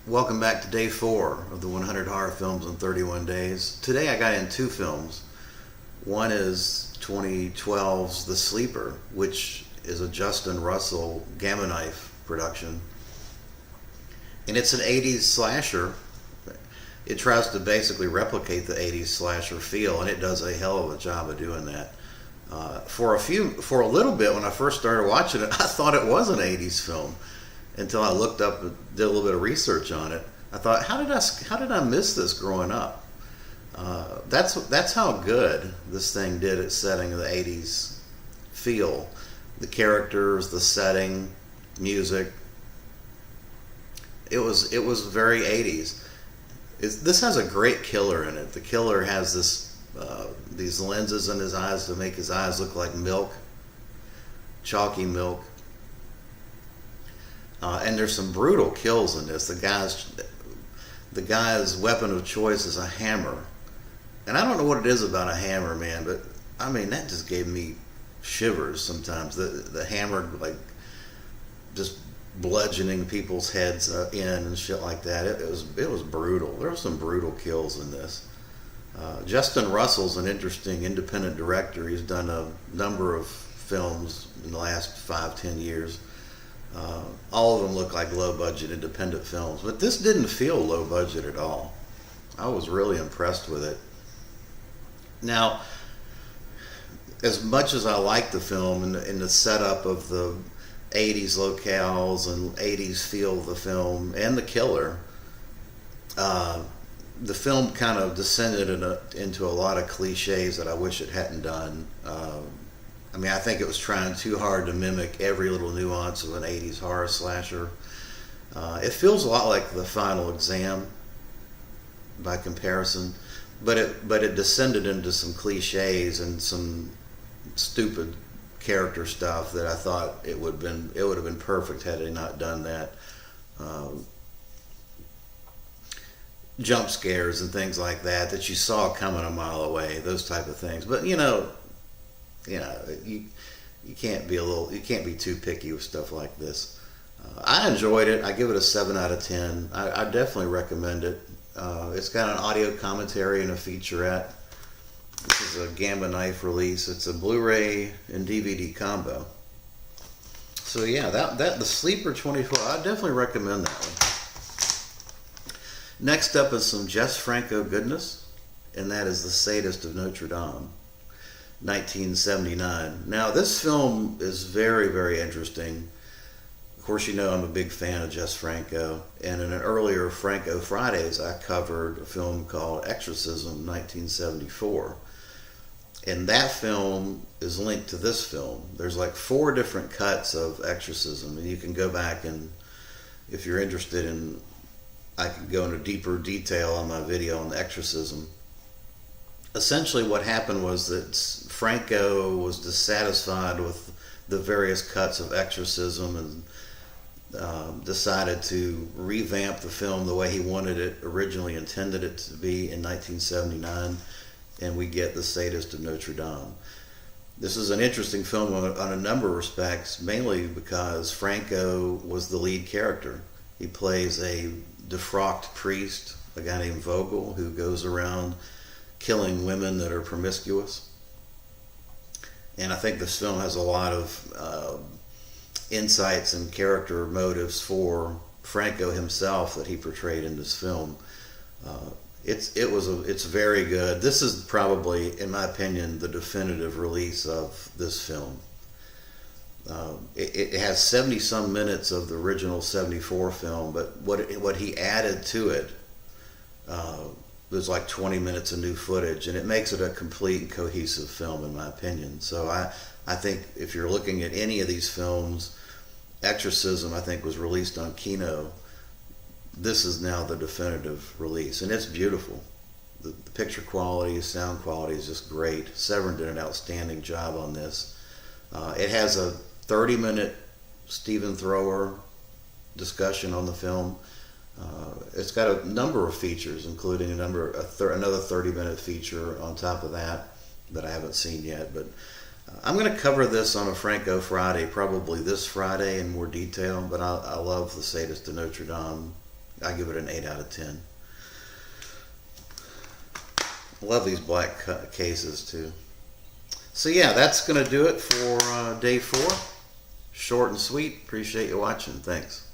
Welcome back to day 4 of the 100 horror films in 31 days. Today I got in 2 films. One is 2012's The Sleeper, which is a Justin Russell Gamma Knife production. And it's an 80s slasher. It tries to basically replicate the 80s slasher feel, and it does a hell of a job of doing that. For a little bit when I first started watching it, I thought it was an 80s film. Until I looked up and did a little bit of research on it. I thought, how did I miss this growing up? That's how good this thing did at setting the 80s feel. The characters, the setting, music. It was very 80s. This has a great killer in it. The killer has these lenses in his eyes to make his eyes look like milk, chalky milk. And there's some brutal kills in this. The guy's weapon of choice is a hammer. And I don't know what it is about a hammer, man, but I mean, that just gave me shivers sometimes. The hammer, like, just bludgeoning people's heads in and shit like that. It was brutal. There were some brutal kills in this. Justin Russell's an interesting independent director. He's done a number of films in the last 5-10 years. All of them look like low-budget independent films, but this didn't feel low-budget at all. I was really impressed with it. Now, as much as I like the film and the setup of the 80s locales and 80s feel of the film and the killer, the film kind of descended into a lot of cliches that I wish it hadn't done. I think it was trying too hard to mimic every little nuance of an 80s horror slasher. It feels a lot like The Final Exam by comparison, but it descended into some cliches and some stupid character stuff that I thought it would have been perfect had it not done that. Jump scares and things like that you saw coming a mile away, those type of things. But you can't be too picky with stuff like this. I enjoyed it. I give it a 7 out of 10. I definitely recommend it. It's got an audio commentary and a featurette. This is a Gamma Knife release. It's a Blu-ray and DVD combo. So yeah, that The Sleeper 2012, I definitely recommend that one. Next up is some Jess Franco goodness, and that is The Sadist of Notre Dame, 1979. Now, this film is very, very interesting. Of course, you know I'm a big fan of Jess Franco, and in an earlier Franco Fridays, I covered a film called Exorcism, 1974. And that film is linked to this film. There's like 4 different cuts of Exorcism, and you can go back and, if you're interested in, I can go into deeper detail on my video on the Exorcism. Essentially what happened was that Franco was dissatisfied with the various cuts of Exorcism and decided to revamp the film the way he wanted it, originally intended it to be in 1979, and we get The Sadist of Notre Dame. This is an interesting film on a number of respects, mainly because Franco was the lead character. He plays a defrocked priest, a guy named Vogel, who goes around killing women that are promiscuous. And I think this film has a lot of insights and character motives for Franco himself that he portrayed in this film. It's very good. This is probably, in my opinion, the definitive release of this film. It has 70-some minutes of the original 74 film, but what he added to it, there's like 20 minutes of new footage, and it makes it a complete and cohesive film, in my opinion. So I think if you're looking at any of these films, Exorcism, I think, was released on Kino. This is now the definitive release, and it's beautiful. The picture quality, sound quality is just great. Severin did an outstanding job on this. It has a 30-minute Stephen Thrower discussion on the film. It's got a number of features, including another 30-minute feature on top of that I haven't seen yet. But I'm going to cover this on a Franco Friday, probably this Friday in more detail. But I love The Sadist of Notre Dame. I give it an 8 out of 10. I love these black cases too. So yeah, that's going to do it for day 4. Short and sweet. Appreciate you watching. Thanks.